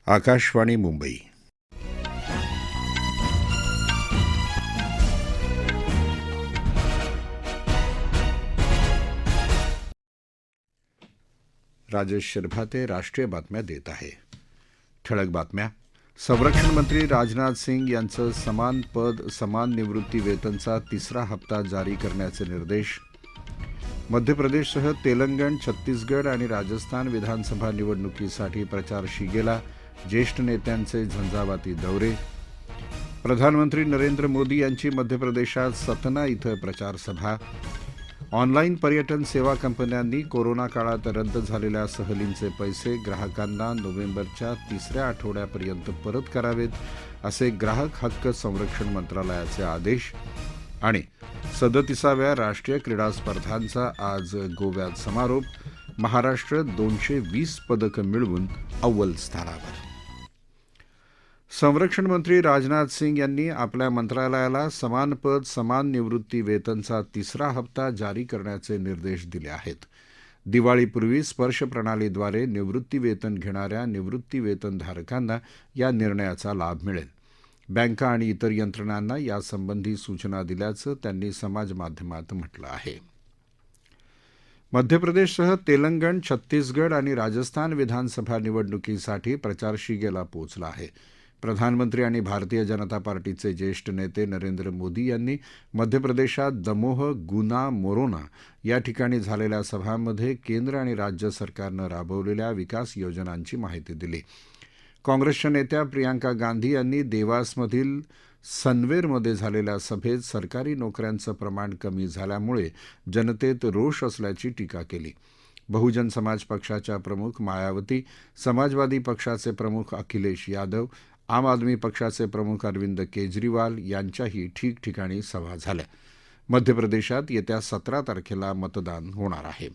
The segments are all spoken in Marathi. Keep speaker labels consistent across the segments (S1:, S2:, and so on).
S1: आकाशवाणी मुंबई. राजेश शिरभाते राष्ट्रीय बातम्या देत आहे. ठळक बातम्या. संरक्षण मंत्री राजनाथ सिंग यांचं समान पद समान निवृत्ती वेतनचा तिसरा हप्ता जारी करण्याचे निर्देश. मध्य प्रदेशसह तेलंगण, छत्तीसगड आणि राजस्थान विधानसभा निवडणुकीसाठी प्रचार शिगेला. ज्येष्ठ नेत्यांचे झंझावाती दौरे. प्रधानमंत्री नरेंद्र मोदी यांची मध्य प्रदेशात सतना इथं प्रचारसभा. ऑनलाईन पर्यटन सेवा कंपन्यांनी कोरोना काळात रद्द झालेल्या सहलींचे पैसे ग्राहकांना नोव्हेंबरच्या तिसऱ्या आठवड्यापर्यंत परत करावेत, असे ग्राहक हक्क संरक्षण मंत्रालयाचे आदेश. आणि 37व्या राष्ट्रीय क्रीडा स्पर्धांचा आज गोव्यात समारोप. महाराष्ट्र 220 पदकं मिळवून अव्वल स्थानावर. संरक्षण मंत्री राजनाथ सिंग यांनी आपल्या मंत्रालयाला समान पद समान निवृत्ती वेतनचा तिसरा हप्ता जारी करण्याचे निर्देश दिले आहेत. दिवाळीपूर्वी स्पर्श प्रणालीद्वारे निवृत्ती वेतन घेणाऱ्या निवृत्ती वेतनधारकांना या निर्णयाचा लाभ मिळेल. बँका आणि इतर यंत्रणांना यासंबंधी सूचना दिल्याचं त्यांनी समाजमाध्यमात म्हटलं आहे. मध्य प्रदेशसह तेलंगण, छत्तीसगड आणि राजस्थान विधानसभा निवडणुकीसाठी प्रचार शिगेला पोहोचला आहे. प्रधानमंत्री आणि भारतीय जनता पार्टीचे ज्येष्ठ नेते नरेंद्र मोदी यांनी मध्य प्रदेशात दमोह, गुना, मोरोना या ठिकाणी झालेल्या सभांमध्ये केंद्र आणि राज्य सरकारनं राबवलेल्या विकास योजनांची माहिती दिली. काँग्रेसच्या नेत्या प्रियांका गांधी यांनी देवासमधील सनवेरमध्ये झालेल्या सभेत सरकारी नोकऱ्यांचं प्रमाण कमी झाल्यामुळे जनतेत रोष असल्याची टीका केली. बहुजन समाज पक्षाच्या प्रमुख मायावती, समाजवादी पक्षाचे प्रमुख अखिलेश यादव, आम आदमी पक्षाचे प्रमुख अरविंद केजरीवाल यांच्याही ठिकठिकाणी सभा झाल्या. मध्य प्रदेशात येत्या 17 तारखेला मतदान होणार आहे.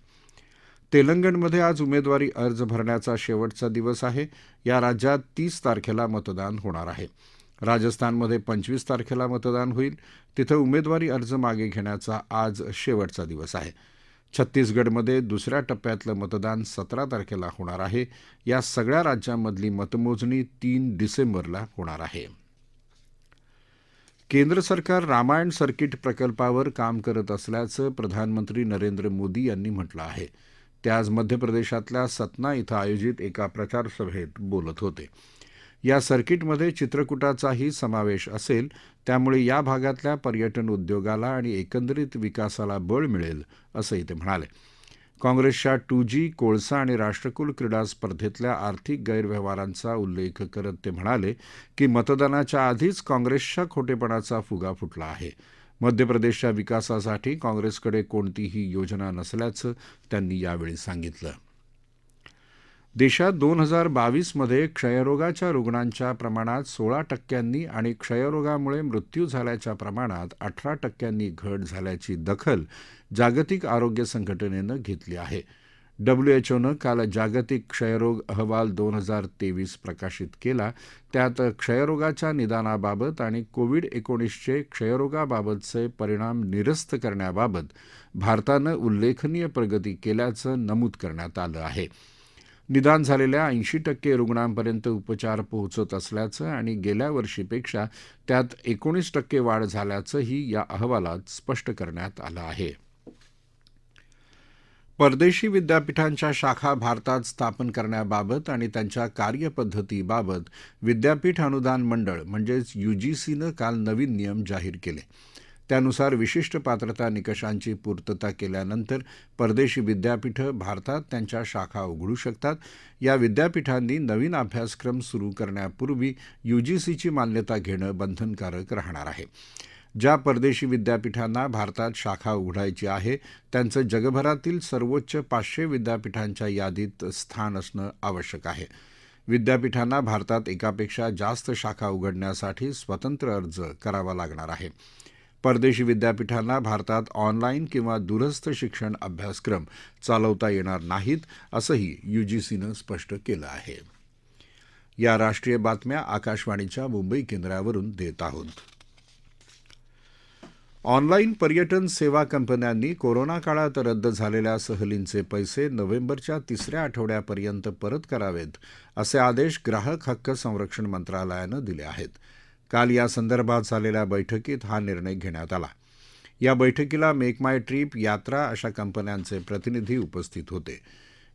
S1: तेलंगणमध्ये आज उमेदवारी अर्ज भरण्याचा शेवटचा दिवस आहे. या राज्यात 30 तारखेला मतदान होणार आहे. राजस्थानमध्ये 25 तारखेला मतदान होईल. तिथं उमेदवारी अर्ज मागे घेण्याचा आज शेवटचा दिवस आहे. छत्तीसगडमध्ये दुसऱ्या टप्प्यातलं मतदान 17 तारखेला होणार आहे. या सगळ्या राज्यांमधली मतमोजणी 3 डिसेंबरला होणार आहे. केंद्र सरकार रामायण सर्किट प्रकल्पावर काम करत असल्याचं प्रधानमंत्री नरेंद्र मोदी यांनी म्हटलं आहे. ते आज मध्य प्रदेशातल्या सतना इथं आयोजित एका प्रचारसभेत बोलत होते. या सर्किटमध्ये चित्रकूटाचाही समावेश असेल, त्यामुळे या भागातल्या पर्यटन उद्योगाला आणि एकंदरीत विकासाला बळ मिळेल, असंही ते म्हणाले. काँग्रेसच्या 2G, कोळसा आणि राष्ट्रकुल क्रीडा स्पर्धेतल्या आर्थिक गैरव्यवहारांचा उल्लेख करत ते म्हणाले की मतदानाच्या आधीच काँग्रेसच्या खोटेपणाचा फुगा फुटला आहे. मध्य प्रदेशच्या विकासासाठी काँग्रेसकडे कोणतीही योजना नसल्याचं त्यांनी यावेळी सांगितलं. देशात 2022 मध्ये क्षयरोगाच्या रुग्णांच्या प्रमाणात 16% आणि क्षयरोगामुळे मृत्यू झाल्याच्या प्रमाणात 18% घट झाल्याची दखल जागतिक आरोग्य संघटनेनं घेतली आहे. WHOनं काल जागतिक क्षयरोग अहवाल 2023 प्रकाशित केला. त्यात क्षयरोगाच्या निदानाबाबत आणि कोविड-19चे क्षयरोगाबाबतचे परिणाम निरस्त करण्याबाबत भारतानं उल्लेखनीय प्रगती केल्याचं नमूद करण्यात आलं आहे. निदान झालेल्या 80% रुग्णांपर्यंत उपचार पोहोचत असल्याचं आणि गेल्या वर्षीपेक्षा त्यात 19% वाढ झाल्याचंही या अहवालात स्पष्ट करण्यात आलं आहे. परदेशी विद्यापीठांच्या शाखा भारतात स्थापन करण्याबाबत आणि त्यांच्या कार्यपद्धतीबाबत विद्यापीठ अनुदान मंडळ म्हणजेच UGCनं काल नवीन नियम जाहीर केले. त्यानुसार विशिष्ट पात्रता निकषांची पूर्तता केल्यानंतर परदेशी विद्यापीठं भारतात त्यांच्या शाखा उघडू शकतात. या विद्यापीठांनी नवीन अभ्यासक्रम सुरू करण्यापूर्वी UGCची मान्यता घेणं बंधनकारक राहणार आहे. ज्या परदेशी विद्यापीठांना भारतात शाखा उघडायची आहे त्यांचं जगभरातील सर्वोच्च 500 विद्यापीठांच्या यादीत स्थान असणं आवश्यक आहे. विद्यापीठांना भारतात एकापेक्षा जास्त शाखा उघडण्यासाठी स्वतंत्र अर्ज करावा लागणार आहे. परदेशी विद्यापीठांना भारतात ऑनलाईन किंवा दूरस्थ शिक्षण अभ्यासक्रम चालवता येणार नाहीत, असंही UGCनं स्पष्ट केलं आहे. या राष्ट्रीय बातम्या आकाशवाणीच्या मुंबई केंद्रावरून देत आहोत. ऑनलाईन पर्यटन सेवा कंपन्यांनी कोरोना काळात रद्द झालेल्या सहलींचे पैसे नोव्हेंबरच्या तिसऱ्या आठवड्यापर्यंत परत करावेत असे आदेश ग्राहक हक्क संरक्षण मंत्रालयानं दिले आहेत. काल यासंदर्भात झालेल्या बैठकीत हा निर्णय घेण्यात आला. या बैठकीला मेक माय ट्रिप, यात्रा अशा कंपन्यांचे प्रतिनिधी उपस्थित होते.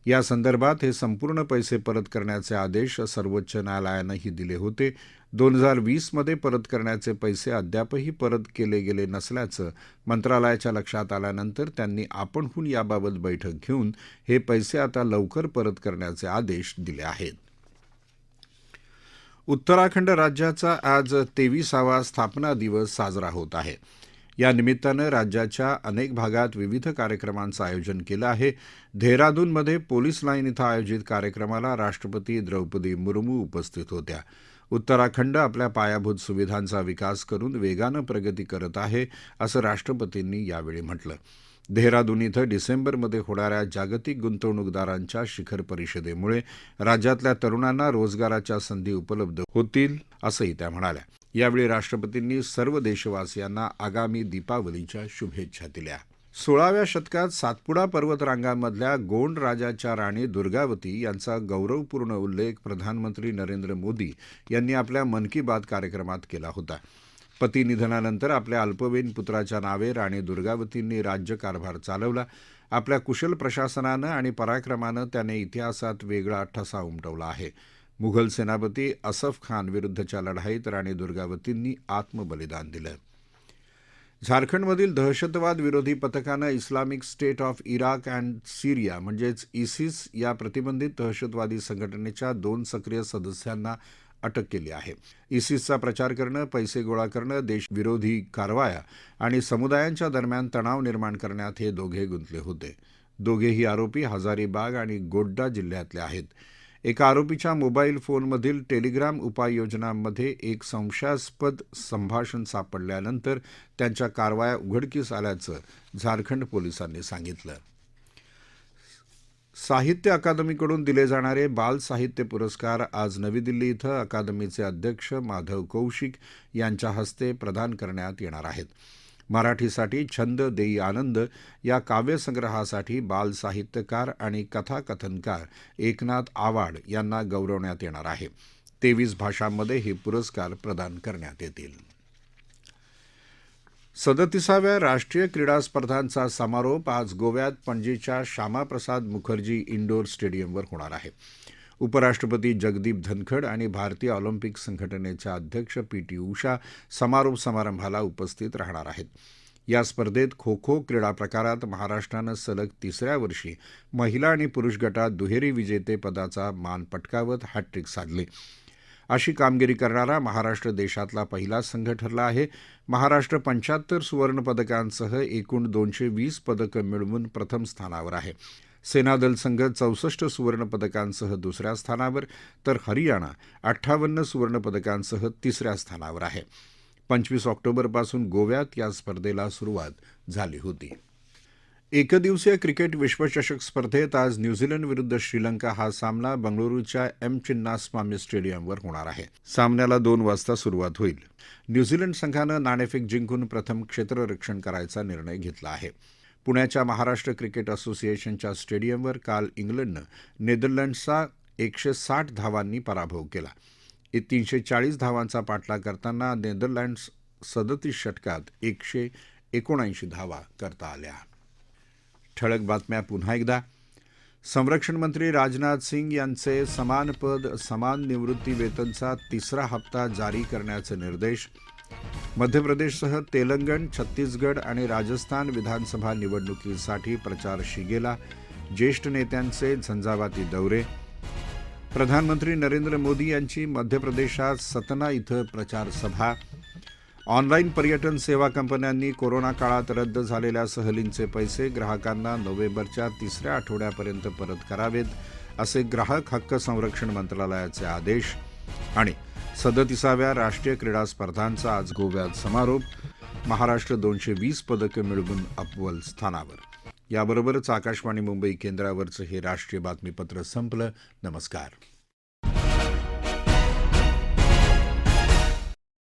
S1: या संदर्भात हे संपूर्ण पैसे परत करण्याचे आदेश सर्वोच्च न्यायालयानंही दिले होते. 2020 मध्ये परत करण्याचे पैसे अद्यापही परत केले गेले नसल्याचं मंत्रालयाच्या लक्षात आल्यानंतर त्यांनी आपणहून याबाबत बैठक घेऊन हे पैसे आता लवकर परत करण्याचे आदेश दिले आहेत. उत्तराखंड राज्याचा आज 23वा स्थापना दिवस साजरा होत आहे. या निमित्तानं राज्याच्या अनेक भागात विविध कार्यक्रमांचं आयोजन केलं आहे. देहरादूनमध्ये पोलीस लाईन इथं आयोजित कार्यक्रमाला राष्ट्रपती द्रौपदी मुर्मू उपस्थित होत्या. उत्तराखंड आपल्या पायाभूत सुविधांचा विकास करून वेगानं प्रगती करत आहे, असं राष्ट्रपतींनी यावेळी म्हटलं. देहरादून इथं डिसेंबरमध्ये होणाऱ्या जागतिक गुंतवणूकदारांच्या शिखर परिषदेमुळे राज्यातल्या तरुणांना रोजगाराच्या संधी उपलब्ध होतील, असंही त्या म्हणाल्या. यावेळी राष्ट्रपतींनी सर्व देशवासियांना आगामी दीपावलीच्या शुभेच्छा दिल्या. 16व्या शतकात सातपुडा पर्वतरांगांमधल्या गोंड राजाच्या राणी दुर्गावती यांचा गौरवपूर्ण उल्लेख प्रधानमंत्री नरेंद्र मोदी यांनी आपल्या मन की बात कार्यक्रमात केला होता. पती निधनानंतर आपल्या अल्पवयीन पुत्राच्या नावे राणी दुर्गावतींनी राज्यकारभार चालवला. आपल्या कुशल प्रशासनानं आणि पराक्रमानं त्याने इतिहासात वेगळा ठसा उमटवला आहे. मुघल सेनापती असफ खान विरुद्धच्या लढाईत राणी दुर्गावतींनी आत्मबलिदान दिलं. झारखंडमधील दहशतवाद विरोधी पथकानं Islamic State of Iraq and Syria म्हणजेच इसिस या प्रतिबंधित दहशतवादी संघटनेच्या 2 सक्रिय सदस्यांना अटक केली आहे. इसिसचा प्रचार करणं, पैसे गोळा करणं, देशविरोधी कारवाया आणि समुदायांच्या दरम्यान तणाव निर्माण करण्यात हे दोघे गुंतले होते. दोघेही आरोपी हजारीबाग आणि गोड्डा जिल्ह्यातले आहेत. एका आरोपीच्या मोबाईल फोनमधील टेलिग्राम उपाययोजनांमध्ये एक संशयास्पद संभाषण सापडल्यानंतर त्यांच्या कारवाया उघडकीस आल्याचं झारखंड पोलिसांनी सांगितलं. साहित्य अकादमीकडून दिले जाणारे बाल साहित्य पुरस्कार आज नवी दिल्ली इथं अकादमीचे अध्यक्ष माधव कौशिक यांच्या हस्ते प्रदान करण्यात येणार आहेत. मराठीसाठी छंद देई आनंद या काव्यसंग्रहासाठी बाल साहित्यकार आणि कथाकथनकार एकनाथ आवाड यांना गौरवण्यात येणार आहे. 23 भाषांमध्ये हे पुरस्कार प्रदान करण्यात येतील. 37व्या राष्ट्रीय क्रीडा स्पर्धांचा समारोप आज गोव्यात पणजीच्या श्यामाप्रसाद मुखर्जी इंडोर स्टेडियमवर होणार आहे. उपराष्ट्रपती जगदीप धनखड आणि भारतीय ऑलिम्पिक संघटनेच्या अध्यक्ष पी.टी. उषा समारोप समारंभाला उपस्थित राहणार आहेत. या स्पर्धेत खो खो क्रीडा प्रकारात महाराष्ट्रानं सलग 3ऱ्या वर्षी महिला आणि पुरुष गटात दुहेरी विजेतेपदाचा मान पटकावत हॅट्रिक साधली. अशी कामगिरी करणारा महाराष्ट्र देशातला पहिला संघ ठरला आहे. महाराष्ट्र 75 सुवर्णपदकांसह एकूण 220 पदकं मिळवून प्रथम स्थानावर आहे. सेनादल संघ 64 सुवर्णपदकांसह दुसऱ्या स्थानावर, तर हरियाणा 58 सुवर्णपदकांसह तिसऱ्या स्थानावर आहे. 25 ऑक्टोबरपासून गोव्यात या स्पर्धेला सुरुवात झाली होती. एकदिवसीय क्रिकेट विश्वचषक स्पर्धेत आज न्यूझीलंड विरुद्ध श्रीलंका हा सामना बंगळुरूच्या एम चिन्नास्वामी स्टेडियमवर होणार आहे. सामन्याला 2 वाजता सुरुवात होईल. न्यूझीलंड संघानं नाणेफेक जिंकून प्रथम क्षेत्ररक्षण करायचा निर्णय घेतला आहे. पुण्याच्या महाराष्ट्र क्रिकेट असोसिएशनच्या स्टेडियमवर काल इंग्लंडनं नेदरलँड्सचा 160 धावांनी पराभव केला. 340 धावांचा पाठलाग करताना नेदरलँड्स 37 षटकात 179 धावा करता आल्या. ठळक बातम्या पुन्हा एकदा. संरक्षण मंत्री राजनाथ सिंग यांचे समान पद समान निवृत्ती वेतनचा 3रा हप्ता जारी करण्याचे निर्देश. मध्य प्रदेशसह तेलंगण, छत्तीसगड आणि राजस्थान विधानसभा निवडणुकीसाठी प्रचार शिगेला. ज्येष्ठ नेत्यांचे झंझावाती दौरे. प्रधानमंत्री नरेंद्र मोदी यांची मध्य प्रदेशात सतना इथं प्रचार सभा. ऑनलाईन पर्यटन सेवा कंपन्यांनी कोरोना काळात रद्द झालेल्या सहलींचे पैसे ग्राहकांना नोव्हेंबरच्या 3ऱ्या आठवड्यापर्यंत परत करावेत, असे ग्राहक हक्क संरक्षण मंत्रालयाचे आदेश. आणि 37व्या राष्ट्रीय क्रीडा स्पर्धांचा आज गोव्यात समारोप. महाराष्ट्र 220 पदकं मिळवून अव्वल स्थानावर. याबरोबरच आकाशवाणी मुंबई केंद्रावरचं हे राष्ट्रीय बातमीपत्र संपलं. नमस्कार.